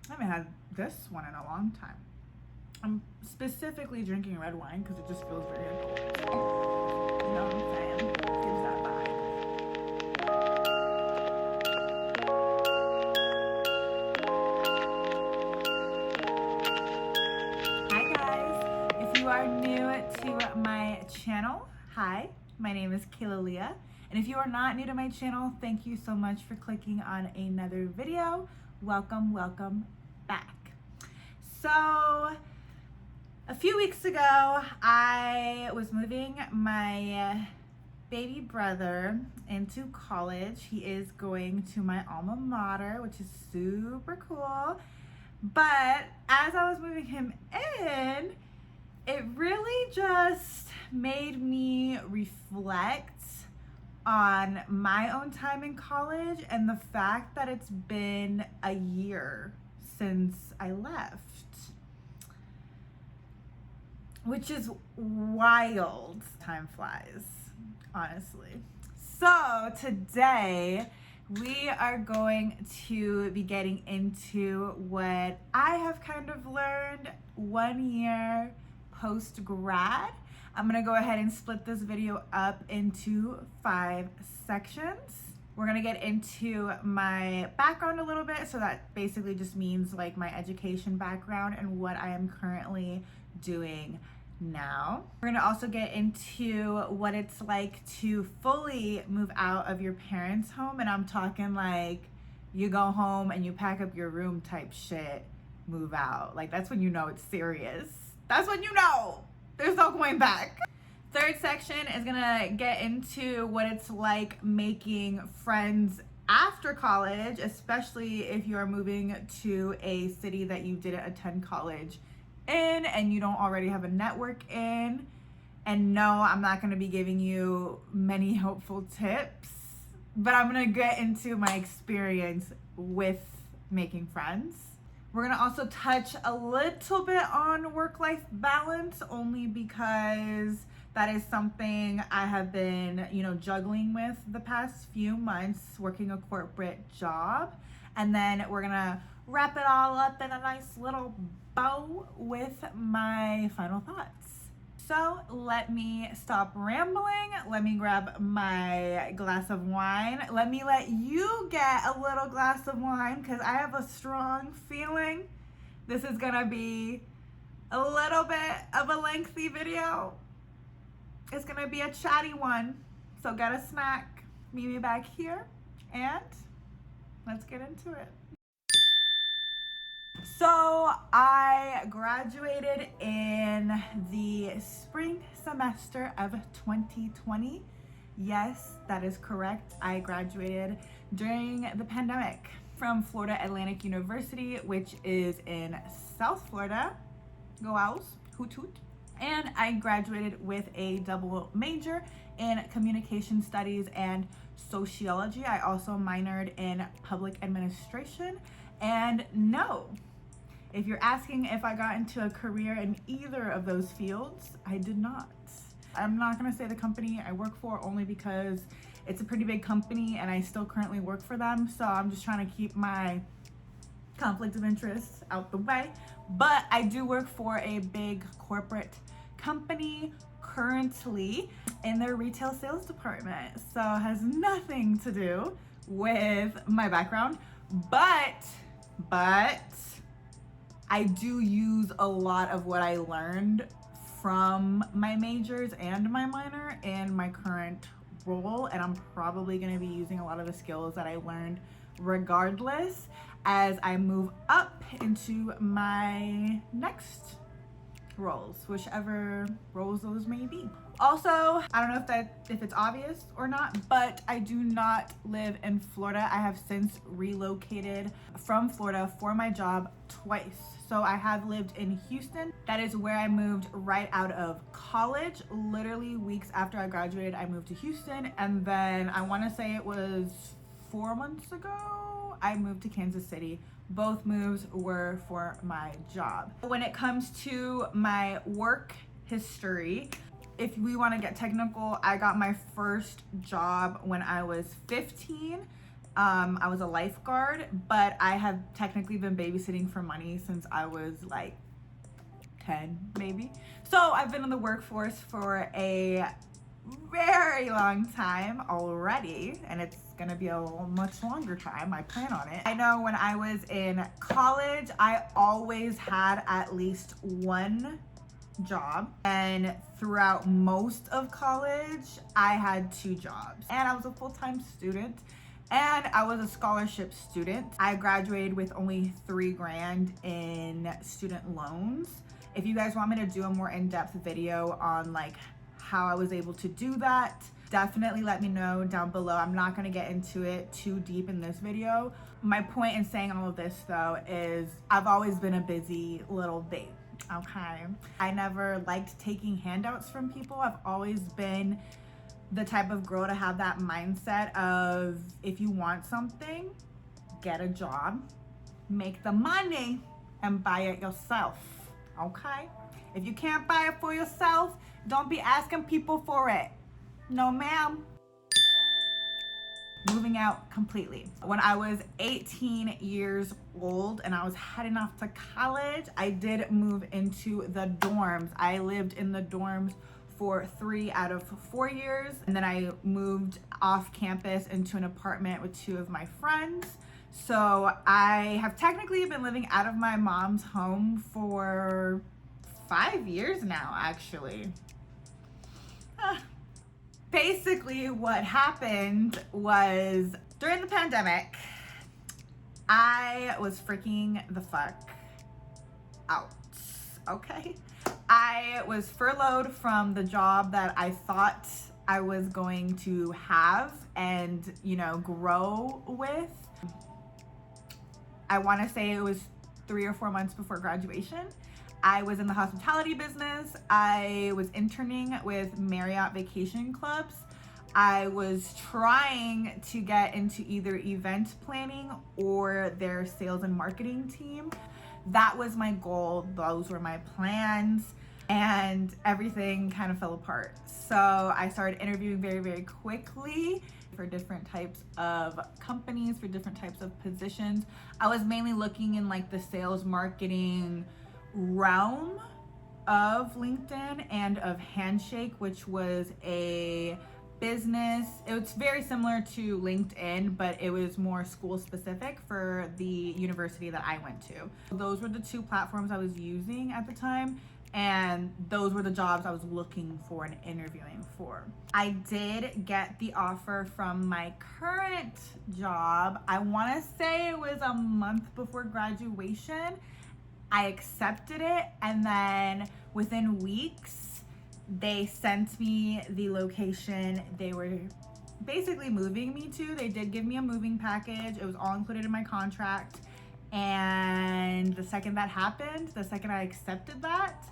I haven't had this one in a long time. I'm specifically drinking red wine because it just feels very adult. You know what I'm saying? Gives that vibe. Hi guys, if you are new to my channel, hi, my name is Kayla-Lea. And if you are not new to my channel, thank you so much for clicking on another video. Welcome, welcome back. So, a few weeks ago, I was moving my baby brother into college. He is going to my alma mater, which is super cool. But as I was moving him in, it really just made me reflect on my own time in college and the fact that it's been a year since I left, which is wild. Time flies, honestly. So today we are going to be getting into what I have kind of learned 1 year post grad. I'm gonna go ahead and split this video up into 5 sections. We're gonna get into my background a little bit, so that basically just means like my education background and what I am currently doing now. We're gonna also get into what it's like to fully move out of your parents' home, and I'm talking like you go home and you pack up your room type shit, move out. Like that's when you know it's serious. That's when you know there's no going back. Third section is gonna get into what it's like making friends after college, especially if you are moving to a city that you didn't attend college in and you don't already have a network in. And no, I'm not gonna be giving you many helpful tips, but I'm gonna get into my experience with making friends. We're gonna also touch a little bit on work-life balance, only because that is something I have been, juggling with the past few months, working a corporate job. And then we're gonna wrap it all up in a nice little bow with my final thoughts. So let me stop rambling. Let me grab my glass of wine. Let me let you get a little glass of wine because I have a strong feeling this is gonna be a little bit of a lengthy video. It's gonna be a chatty one. So get a snack, meet me back here, and let's get into it. So I graduated in the spring semester of 2020. Yes, that is correct. I graduated during the pandemic from Florida Atlantic University, which is in South Florida. Go Owls, hoot hoot. And I graduated with a double major in communication studies and sociology. I also minored in public administration. And no, if you're asking if I got into a career in either of those fields, I did not. I'm not gonna say the company I work for only because it's a pretty big company and I still currently work for them. So I'm just trying to keep my conflict of interest out the way. But I do work for a big corporate company currently in their retail sales department. So it has nothing to do with my background, but I do use a lot of what I learned from my majors and my minor in my current role, and I'm probably going to be using a lot of the skills that I learned regardless as I move up into my next roles, whichever roles those may be. Also, I don't know if it's obvious or not, but I do not live in Florida. I have since relocated from Florida for my job twice. So I have lived in Houston. That is where I moved right out of college. Literally weeks after I graduated, I moved to Houston. And then I want to say it was 4 months ago, I moved to Kansas City. Both moves were for my job. When it comes to my work history, if we want to get technical, I got my first job when I was 15. I was a lifeguard, but I have technically been babysitting for money since I was like 10 maybe. So I've been in the workforce for a very long time already, and it's gonna be a much longer time. I plan on it. I know when I was in college, I always had at least one job, and throughout most of college I had 2 jobs, and I was a full-time student and I was a scholarship student. I graduated with only 3 grand in student loans. If you guys want me to do a more in-depth video on like how I was able to do that, definitely let me know down below. I'm not going to get into it too deep in this video. My point in saying all of this though is I've always been a busy little babe. Okay, I never liked taking handouts from people. I've always been the type of girl to have that mindset of, if you want something, get a job, make the money, and buy it yourself. Okay, if you can't buy it for yourself, don't be asking people for it. No ma'am. Moving out completely. When I was 18 years old and I was heading off to college, I did move into the dorms. I lived in the dorms for 3 out of 4 years, and then I moved off campus into an apartment with 2 of my friends. So I have technically been living out of my mom's home for 5 years now, actually. Basically what happened was, during the pandemic, I was freaking the fuck out, okay? I was furloughed from the job that I thought I was going to have and, you know, grow with. I want to say it was 3 or 4 months before graduation. I was in the hospitality business. I was interning with Marriott Vacation Clubs. I was trying to get into either event planning or their sales and marketing team. That was my goal. Those were my plans, and everything kind of fell apart. So I started interviewing very, very quickly for different types of companies, for different types of positions. I was mainly looking in like the sales marketing realm of LinkedIn and of Handshake, which was a business. It's very similar to LinkedIn, but it was more school specific for the university that I went to. Those were the 2 platforms I was using at the time, and those were the jobs I was looking for and interviewing for. I did get the offer from my current job. I want to say it was a month before graduation. I accepted it, and then within weeks they sent me the location they were basically moving me to. They did give me a moving package. It was all included in my contract, and the second that happened, the second I accepted that,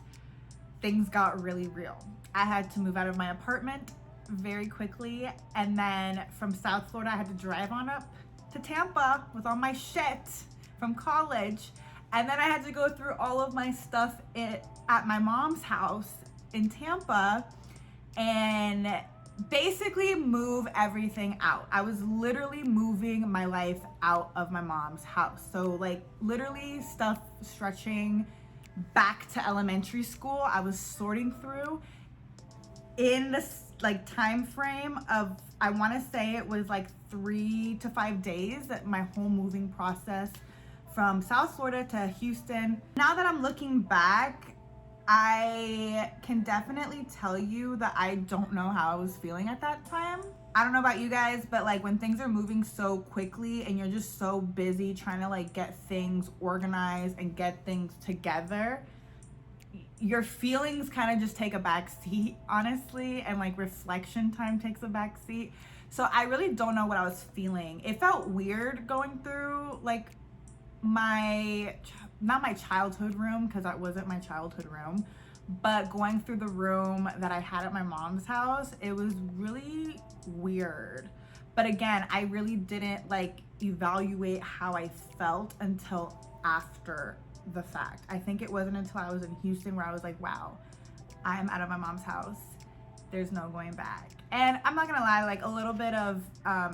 things got really real. I had to move out of my apartment very quickly, and then from South Florida I had to drive on up to Tampa with all my shit from college. And then I had to go through all of my stuff at my mom's house in Tampa and basically move everything out. I was literally moving my life out of my mom's house. So like literally stuff stretching back to elementary school, I was sorting through in this like time frame of, I want to say it was like 3 to 5 days, that my whole moving process from South Florida to Houston. Now that I'm looking back, I can definitely tell you that I don't know how I was feeling at that time. I don't know about you guys, but like when things are moving so quickly and you're just so busy trying to like get things organized and get things together, your feelings kind of just take a back seat, honestly, and like reflection time takes a back seat. So I really don't know what I was feeling. It felt weird going through like not my childhood room, because that wasn't my childhood room, but going through the room that I had at my mom's house. It was really weird. But again, I really didn't like evaluate how I felt until after the fact. I think it wasn't until I was in Houston where I was like, wow, I'm out of my mom's house. there's no going back. And I'm not gonna lie, like a little bit of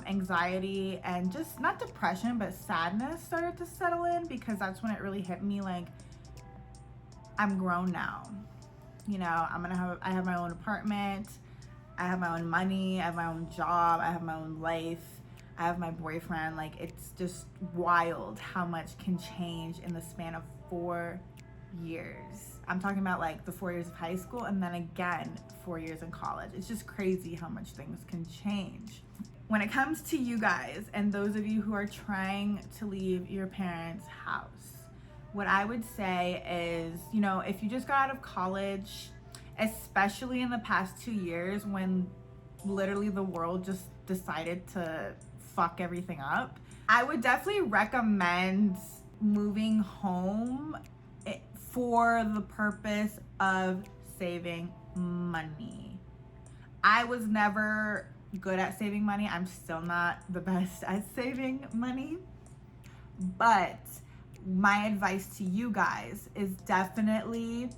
anxiety and just not depression, but sadness started to settle in, because that's when it really hit me, like, I'm grown now. You know, I have my own apartment, I have my own money, I have my own job, I have my own life, I have my boyfriend. Like, it's just wild how much can change in the span of 4 years. I'm talking about like the 4 years of high school and then again 4 years in college. It's just crazy how much things can change. When it comes to you guys and those of you who are trying to leave your parents' house, what I would say is, you know, if you just got out of college, especially in the past 2 years when literally the world just decided to fuck everything up, I would definitely recommend moving home for the purpose of saving money. I was never good at saving money. I'm still not the best at saving money. But my advice to you guys is definitely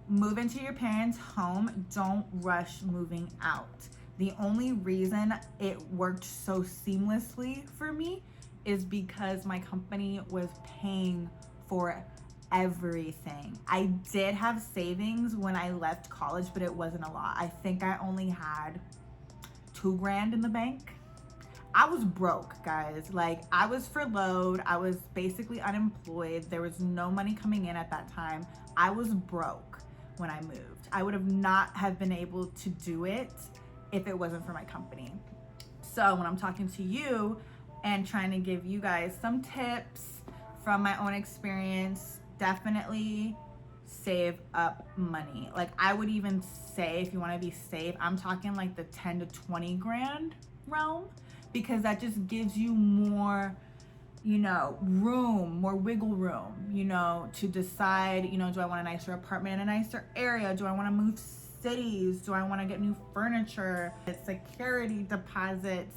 move into your parents' home. Don't rush moving out. The only reason it worked so seamlessly for me is because my company was paying for everything. I did have savings when I left college, but it wasn't a lot. I think I only had $2,000 in the bank. I was broke, guys. Like, I was furloughed. I was basically unemployed. There was no money coming in at that time. I was broke when I moved. I would have not have been able to do it if it wasn't for my company. So when I'm talking to you and trying to give you guys some tips from my own experience, definitely save up money. Like, I would even say, if you want to be safe, I'm talking like the 10 to 20 grand realm, because that just gives you more, you know, room, more wiggle room, you know, to decide, you know, do I want a nicer apartment in a nicer area? Do I want to move cities? Do I want to get new furniture? Security deposits.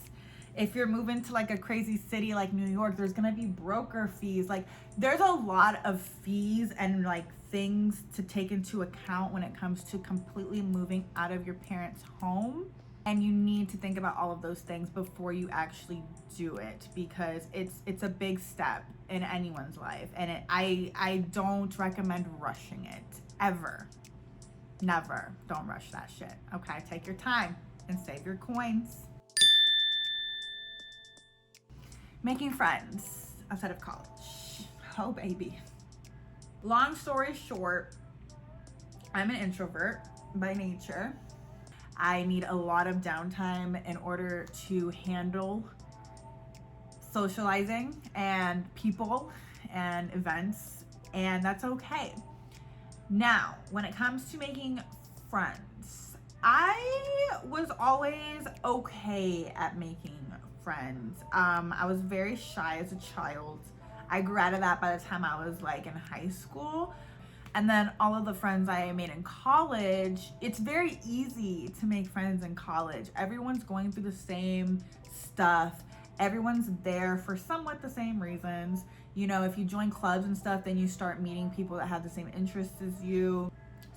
If you're moving to like a crazy city like New York, there's gonna be broker fees. Like, there's a lot of fees and like things to take into account when it comes to completely moving out of your parents' home. And you need to think about all of those things before you actually do it, because it's a big step in anyone's life. And I don't recommend rushing it, ever. Never. Don't rush that shit. Okay, take your time and save your coins. Making friends outside of college. Oh, baby. Long story short, I'm an introvert by nature. I need a lot of downtime in order to handle socializing and people and events, and that's okay. Now, when it comes to making friends, I was always okay at making friends. I was very shy as a child. I grew out of that by the time I was like in high school. And then all of the friends I made in college, it's very easy to make friends in college. Everyone's going through the same stuff. Everyone's there for somewhat the same reasons. You know, if you join clubs and stuff, then you start meeting people that have the same interests as you.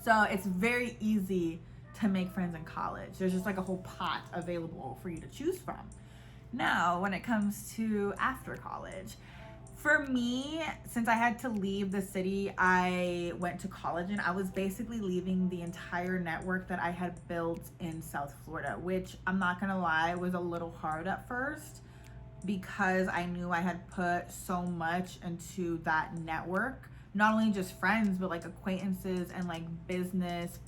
So it's very easy to make friends in college. There's just like a whole pot available for you to choose from. Now, when it comes to after college, for me, since I had to leave the city I went to college in, I was basically leaving the entire network that I had built in South Florida, which, I'm not gonna lie, was a little hard at first, because I knew I had put so much into that network. Not only just friends, but like acquaintances and like business,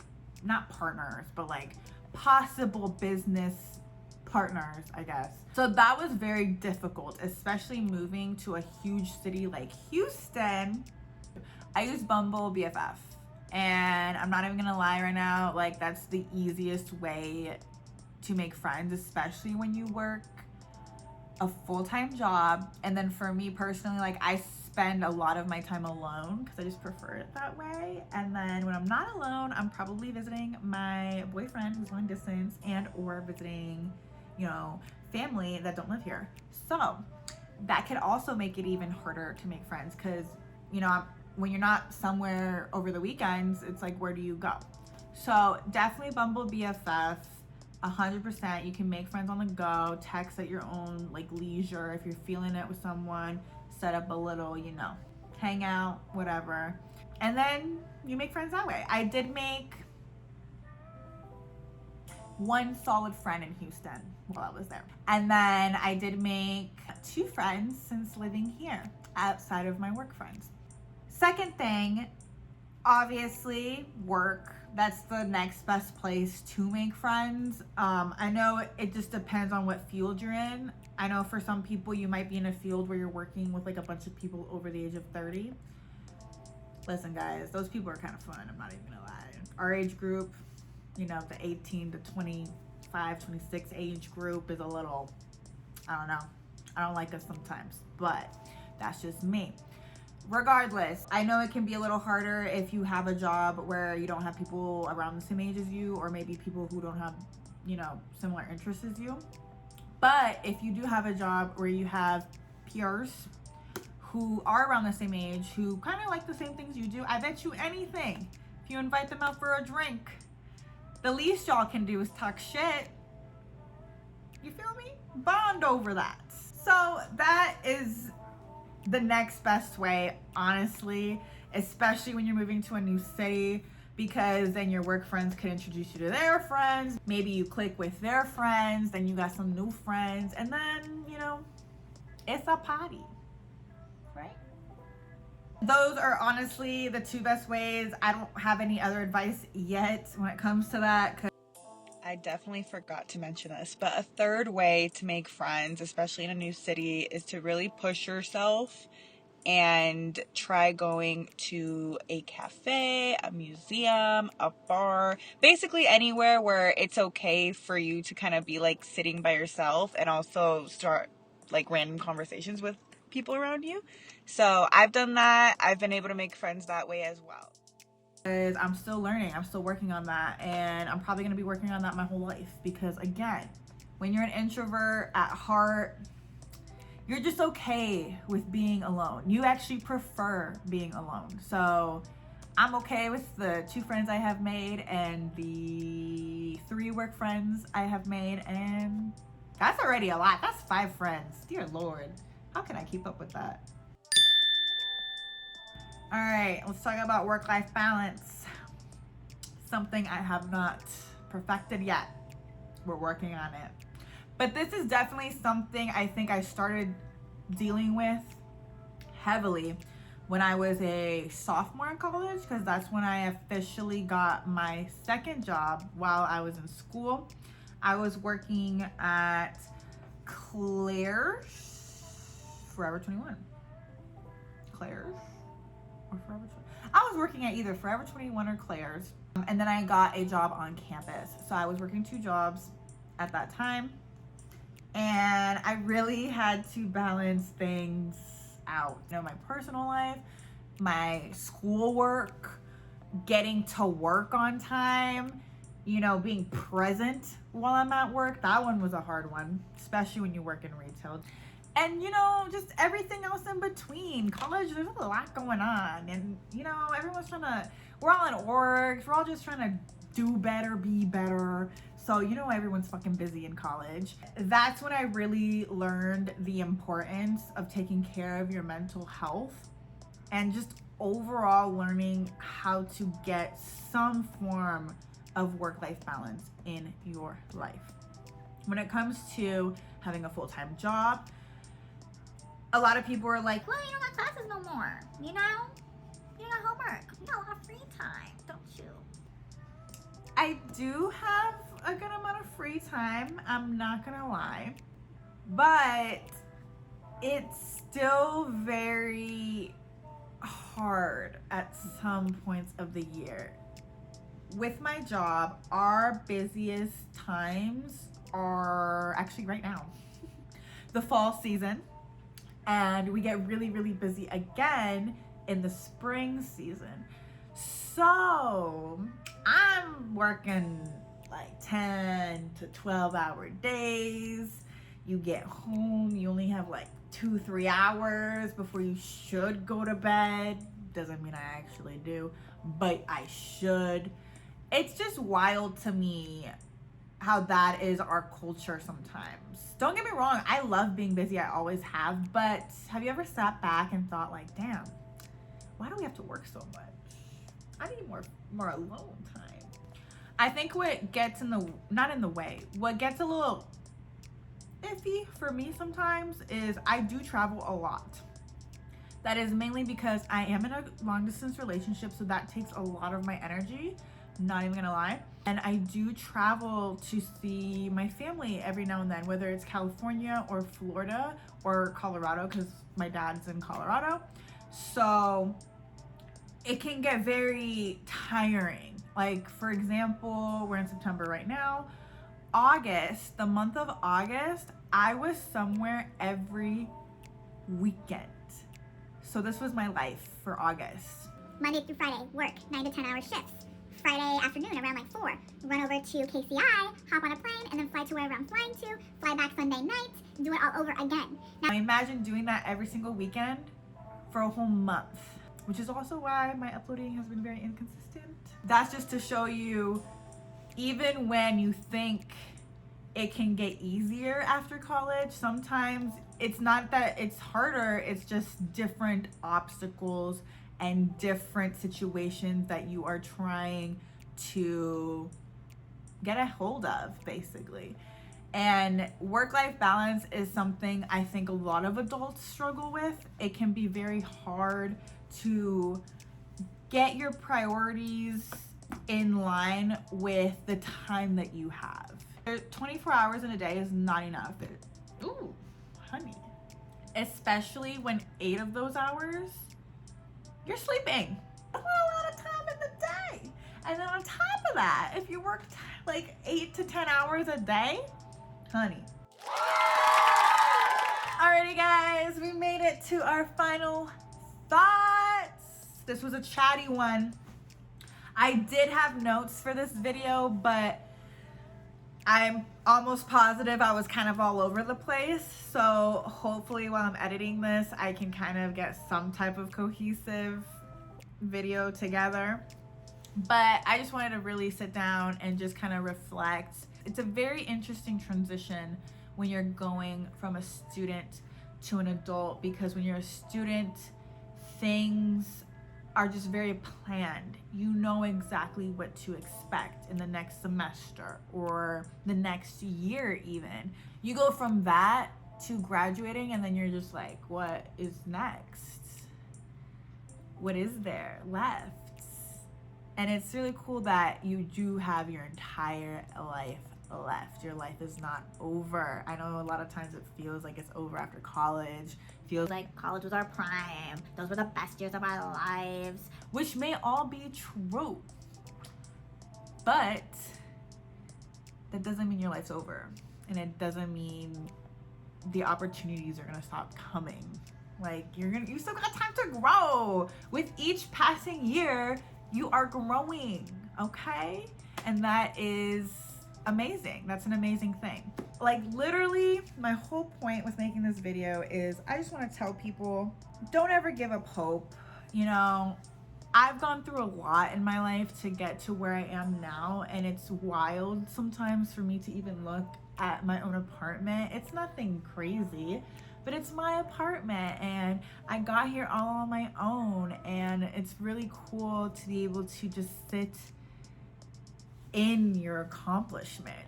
not partners, but like possible business partners, I guess. So that was very difficult, especially moving to a huge city like Houston. I use Bumble BFF, and I'm not even gonna lie right now, like, that's the easiest way to make friends, especially when you work a full-time job. And then for me personally, like, I spend a lot of my time alone because I just prefer it that way. And then when I'm not alone, I'm probably visiting my boyfriend who's long distance, and or visiting, you know, family that don't live here. So that could also make it even harder to make friends, because, you know, when you're not somewhere over the weekends, it's like, where do you go? So definitely Bumble BFF. 100%. You can make friends on the go, text at your own like leisure. If you're feeling it with someone, set up a little, you know, hang out, whatever. And then you make friends that way. I did make one solid friend in Houston while I was there. And then I did make 2 friends since living here outside of my work friends. Second thing, obviously work. That's the next best place to make friends. I know it just depends on what field you're in. I know for some people you might be in a field where you're working with like a bunch of people over the age of 30. Listen guys, those people are kind of fun, I'm not even gonna lie. Our age group, you know, the 18 to 25, 26 age group is a little, I don't know. I don't like us sometimes, but that's just me. Regardless, I know it can be a little harder if you have a job where you don't have people around the same age as you, or maybe people who don't have, you know, similar interests as you. But if you do have a job where you have peers who are around the same age, who kind of like the same things you do, I bet you anything, if you invite them out for a drink, the least y'all can do is talk shit. You feel me? Bond over that. So that is the next best way, honestly, especially when you're moving to a new city, because then your work friends can introduce you to their friends. Maybe you click with their friends, then you got some new friends, and then, you know, it's a party, right? Those are honestly the 2 best ways. I don't have any other advice yet when it comes to that. I definitely forgot to mention this, but a third way to make friends, especially in a new city, is to really push yourself and try going to a cafe, a museum, a bar, basically anywhere where it's okay for you to kind of be like sitting by yourself and also start like random conversations with people around you. So I've done that. I've been able to make friends that way as well. I'm still learning. I'm still working on that, and I'm probably going to be working on that my whole life, because again, when you're an introvert at heart, you're just okay with being alone. You actually prefer being alone. So I'm okay with the 2 friends I have made and the 3 work friends I have made, and that's already a lot. That's 5 friends. Dear Lord, how can I keep up with that? All right, let's talk about work-life balance. Something I have not perfected yet. We're working on it. But this is definitely something I think I started dealing with heavily when I was a sophomore in college, because that's when I officially got my second job while I was in school. I was working at Claire's, Forever 21. Claire's? Or Forever 21. I was working at either Forever 21 or Claire's, and then I got a job on campus. So I was working 2 jobs at that time, and I really had to balance things out. You know, my personal life, my schoolwork, getting to work on time, you know, being present while I'm at work. That one was a hard one, especially when you work in retail. And, you know, just everything else in between. College, there's a lot going on. And, you know, everyone's we're all in orgs. We're all just trying to do better, be better. So, you know, everyone's fucking busy in college. That's when I really learned the importance of taking care of your mental health and just overall learning how to get some form of work-life balance in your life. When it comes to having a full-time job, a lot of people are like, well, you don't got classes no more, you know? You got homework. You got a lot of free time, don't you? I do have a good amount of free time, I'm not gonna lie. But it's still very hard at some points of the year. With my job, our busiest times are actually right now, the fall season. And we get really, really busy again in the spring season. So I'm working like 10 to 12-hour days. You get home, you only have like 2-3 hours before you should go to bed. Doesn't mean I actually do, but I should. It's just wild to me how that is our culture sometimes. Don't get me wrong, I love being busy, I always have, but have you ever sat back and thought like, damn, why do we have to work so much? I need more alone time. I think what gets what gets a little iffy for me sometimes is I do travel a lot. That is mainly because I am in a long distance relationship, so that takes a lot of my energy, not even gonna lie. And I do travel to see my family every now and then, whether it's California or Florida or Colorado, because my dad's in Colorado. So it can get very tiring. Like, for example, we're in September right now. August, the month of August, I was somewhere every weekend. So this was my life for August. Monday through Friday, work 9 to 10 hour shifts. Friday afternoon around like 4, run over to KCI, hop on a plane, and then fly to wherever I'm flying to, fly back Sunday night, do it all over again. Now imagine doing that every single weekend for a whole month, which is also why my uploading has been very inconsistent. That's just to show you, even when you think it can get easier after college, sometimes it's not that it's harder, it's just different obstacles and different situations that you are trying to get a hold of, basically. And work-life balance is something I think a lot of adults struggle with. It can be very hard to get your priorities in line with the time that you have. 24 hours in a day is not enough. Ooh, honey. Especially when 8 of those hours, you're sleeping. That's not a lot of time in the day. And then on top of that, if you work like 8 to 10 hours a day, honey. Alrighty guys, we made it to our final thoughts. This was a chatty one. I did have notes for this video, but I'm almost positive I was kind of all over the place. So hopefully while I'm editing this, I can kind of get some type of cohesive video together. But I just wanted to really sit down and just kind of reflect. It's a very interesting transition when you're going from a student to an adult, because when you're a student, things are just very planned. You know exactly what to expect in the next semester or the next year even. You go from that to graduating and then you're just like, what is next? What is there left? And it's really cool that you do have your entire life left. Your life is not over. I know a lot of times it feels like it's over after college. Feels Like college was our prime. Those were the best years of our lives. which may all be true, but that doesn't mean your life's over, and it doesn't mean the opportunities are gonna stop coming. Like you still got time to grow. With each passing year, you are growing, okay? And that is amazing. That's an amazing thing. Like literally, my whole point with making this video is I just want to tell people, don't ever give up hope. You know, I've gone through a lot in my life to get to where I am now, and it's wild sometimes for me to even look at my own apartment. It's nothing crazy, but it's my apartment and I got here all on my own, and it's really cool to be able to just sit in your accomplishments.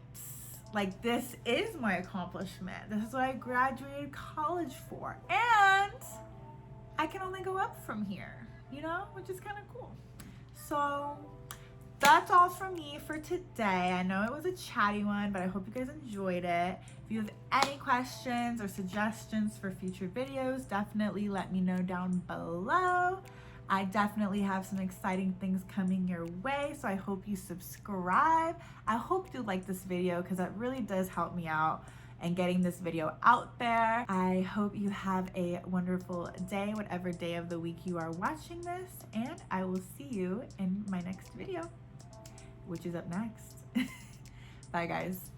Like, this is my accomplishment. This is what I graduated college for, and I can only go up from here, you know, which is kind of cool. So that's all from me for today. I know it was a chatty one, but I hope you guys enjoyed it. If you have any questions or suggestions for future videos, definitely let me know down below. I definitely have some exciting things coming your way, so I hope you subscribe. I hope you like this video because that really does help me out and getting this video out there. I hope you have a wonderful day, whatever day of the week you are watching this, and I will see you in my next video, which is up next. Bye guys.